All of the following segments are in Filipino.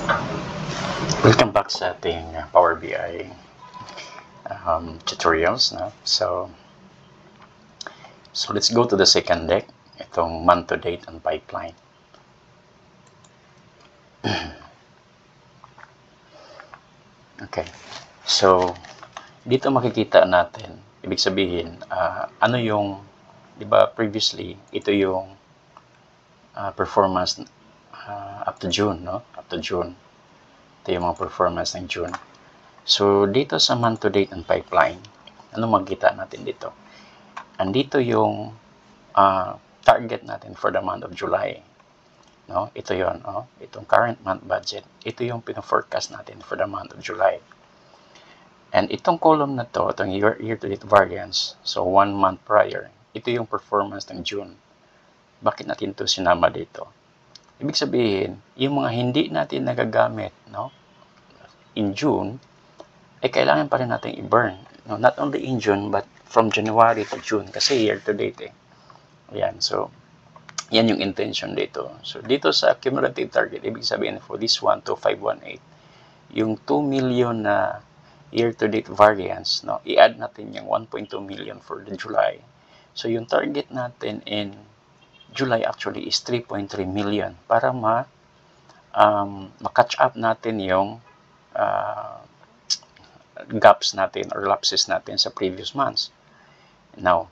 Welcome back sa ating Power BI tutorials. No? So let's go to the second deck, itong month to date and pipeline. Okay, so dito makikita natin, ibig sabihin, ano yung, di ba previously, ito yung performance up to June, no? Up to June. Ito yung mga performance ng June. So, dito sa month to date and pipeline, ano makikita natin dito? Andito yung target natin for the month of July. No? Ito yon, no? Itong current month budget. Ito yung pino-forecast natin for the month of July. And itong column na to, itong year-to-date variance, so 1 month prior, ito yung performance ng June. Bakit natin ito sinama dito? Ibig sabihin, yung mga hindi natin nagagamit, no, in June, ay kailangan pa rin natin i-burn. No? Not only in June, but from January to June, kasi year-to-date. Ayan, so, yan yung intention dito. So, dito sa cumulative target, ibig sabihin for this 12518, yung 2 million na year-to-date variance, no, i-add natin yung 1.2 million for the July. So, yung target natin in July actually is 3.3 million para ma-catch up natin yung gaps natin or lapses natin sa previous months. Now,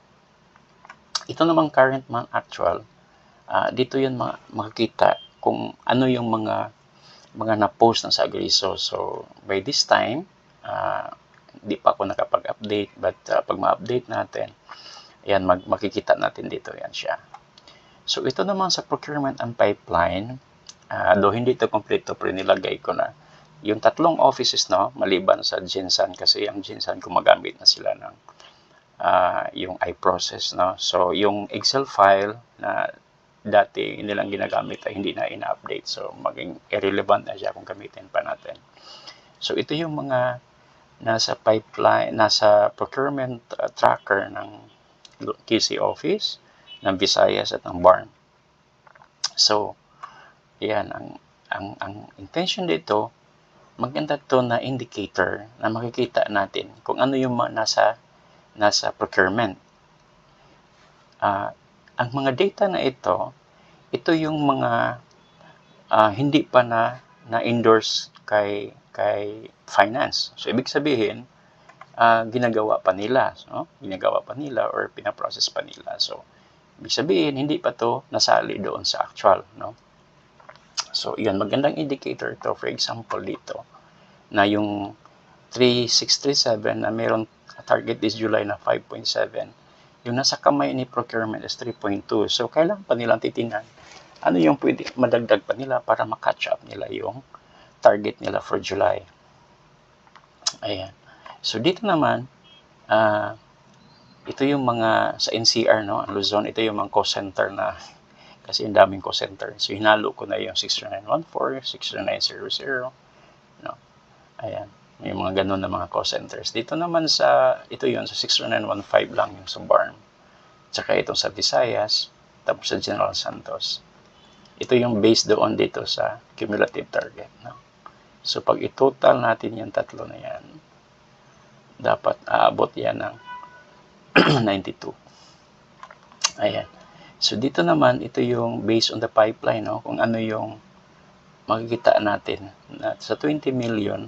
ito namang current month actual, dito yun makikita kung ano yung mga na-post ng sa Agriso. So, by this time, hindi pa ako nakapag-update, but pag ma-update natin, ayan, makikita natin dito, yan siya. So, ito naman sa procurement and pipeline, though hindi ito kompleto, pero nilagay ko na yung tatlong offices, no, maliban sa Jinsan, kasi ang Jinsan gumagamit na sila ng yung iProcess, no. So, yung Excel file na dati nilang ginagamit ay hindi na ina-update. So, maging irrelevant na siya kung gamitin pa natin. So, ito yung mga nasa pipeline, nasa procurement tracker ng QC Office, ng Visayas at ng BARM. So, yan, ang intention dito, maganda to na indicator na makikita natin kung ano yung nasa procurement. Ang mga data na ito yung mga hindi pa na-endorse kay finance. So, ibig sabihin, ginagawa pa nila, no? Ginagawa pa nila or pinaprocess pa nila. So, ibig sabihin, hindi pa to nasali doon sa actual, no? So, yan, magandang indicator to. For example, dito, na yung 3637 na meron target this July na 5.7, yung nasa kamay ni procurement is 3.2. So, kailangan pa nilang titingnan ano yung pwede madagdag pa nila para ma-catch up nila yung target nila for July. Ayan. So, dito naman, ito yung mga sa NCR, no, Luzon, ito yung mga call center na, kasi yung daming call center. So, hinalo ko na yung 63914, 63900, no. Ayan. May mga ganun na mga call centers. Dito naman ito yun, sa 63915 lang yung sa BARM. Tsaka itong sa Visayas, tapos sa General Santos. Ito yung based doon dito sa cumulative target, no. So, pag i-total natin yung tatlo na yan, dapat aabot yan ng 92. Ayan. So, dito naman, ito yung based on the pipeline, no, kung ano yung makikita natin. Na sa 20 million,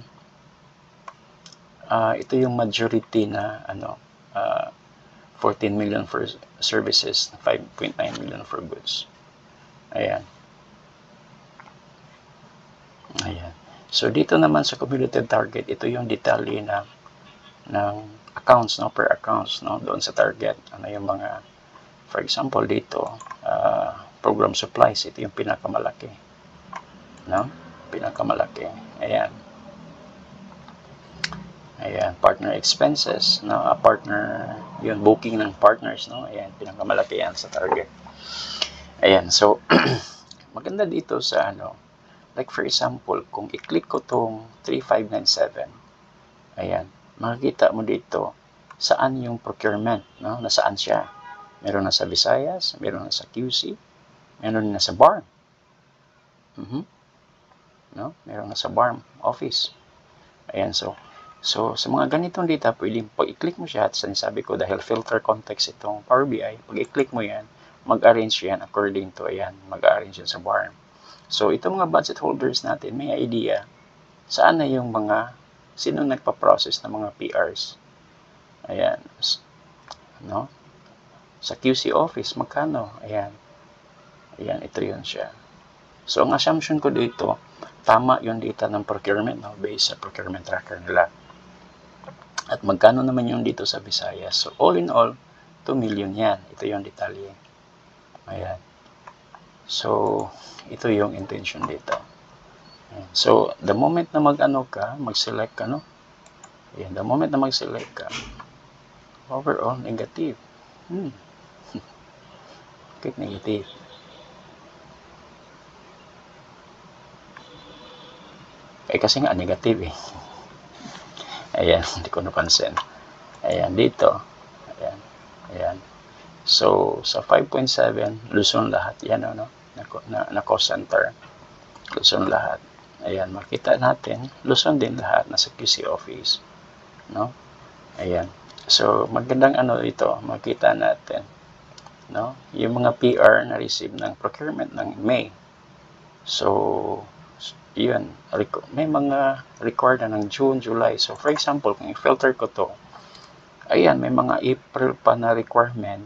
ito yung majority na 14 million for services, 5.9 million for goods. Ayan. Ayan. So, dito naman sa cumulative target, ito yung detalye ng accounts, no, per accounts, no, doon sa target. Ano yung mga, for example, dito, program supplies, ito yung pinakamalaki. No? Pinakamalaki. Ayan. Ayan, partner expenses, no, partner, yung booking ng partners, no, ayan, pinakamalaki yan sa target. Ayan, so, maganda dito sa, like for example, kung i-click ko tong 3597, ayan, makikita mo dito, saan yung procurement, no, nasaan siya. Meron na sa Visayas, meron na sa QC, meron na sa BARM. no? Meron na sa BARM office. Ayan, so sa mga ganitong data, pwedeng pag i-click mo siya, at sinasabi ko dahil filter context itong Power BI, pag i-click mo yan, mag-arrange yan according to, ayan, mag-arrange yan sa BARM. So, itong mga budget holders natin, may idea saan na yung mga, sino nagpa-process ng mga PRs. Ayan, no? Sa QC office, magkano? Ayan. Ayan, ito yun siya. So, ang assumption ko dito, tama yung data ng procurement, no? Based sa procurement tracker nila. At magkano naman yung dito sa Visayas. So, all in all, 2 million yan. Ito yung detalye. Ayan. So, ito yung intention dito. Ayan. So, the moment na mag-ano ka, mag-select ka, no? Ayan, the moment na mag-select ka, overall, negative. Bakit negative? Kasi nga, negative eh. Ayan, hindi ko napansin. Ayan, dito. Ayan, ayan. So, sa 5.7, Luzon lahat. Yan, ano, na cost center. Luzon lahat. Ayan, makita natin. Luzon din lahat, nasa QC office. No? Ayan. So, magandang ano ito, makita natin. No? Yung mga PR na receive ng procurement ng May. So, yun, may mga record na ng June, July. So, for example, kung i-filter ko to, ayan, may mga April pa na requirement.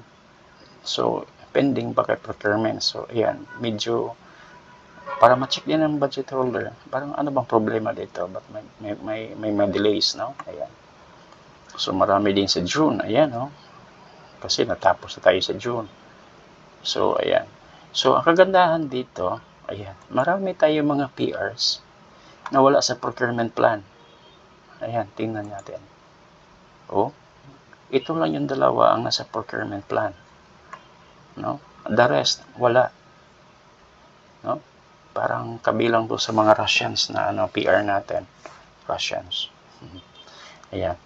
So, pending pa kay procurement. So, ayan, medyo, para ma-check din ng budget holder, parang ano bang problema dito? But may delays, no? Ayan. So, marami din sa June. Ayan, no? Kasi natapos na tayo sa June. So, ayan. So, ang kagandahan dito, ayan, marami tayo mga PRs na wala sa procurement plan. Ayan, tingnan natin. Oh, ito lang yung dalawa ang nasa procurement plan. No? The rest, wala. No? Parang kabilang to sa mga Russians na ano, PR natin. Russians. Ayan.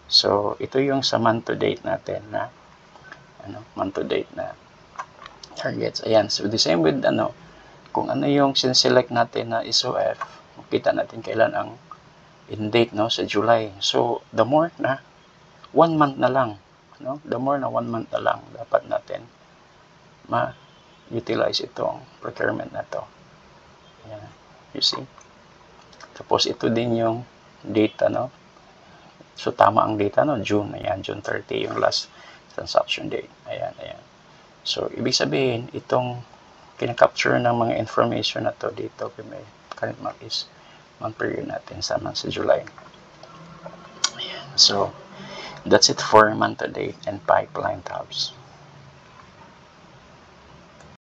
So, ito yung sa month to date natin na ano, month to date na targets. Ayan. So, the same with ano, kung ano yung sinselect natin na SOF, makita natin kailan ang in date, no, sa July. So, the more na 1 month na lang, no? The more na 1 month na lang dapat natin ma-utilize itong procurement na to. Ayan. You see? Tapos ito din yung data, no? So, tama ang data, no? June. Ayan, June 30 yung last transaction date. Ayan, ayan. So, ibig sabihin, itong kinakapture ng mga information na to dito, may current month is month period natin sa July. Ayan. So, that's it for month to date and pipeline tabs.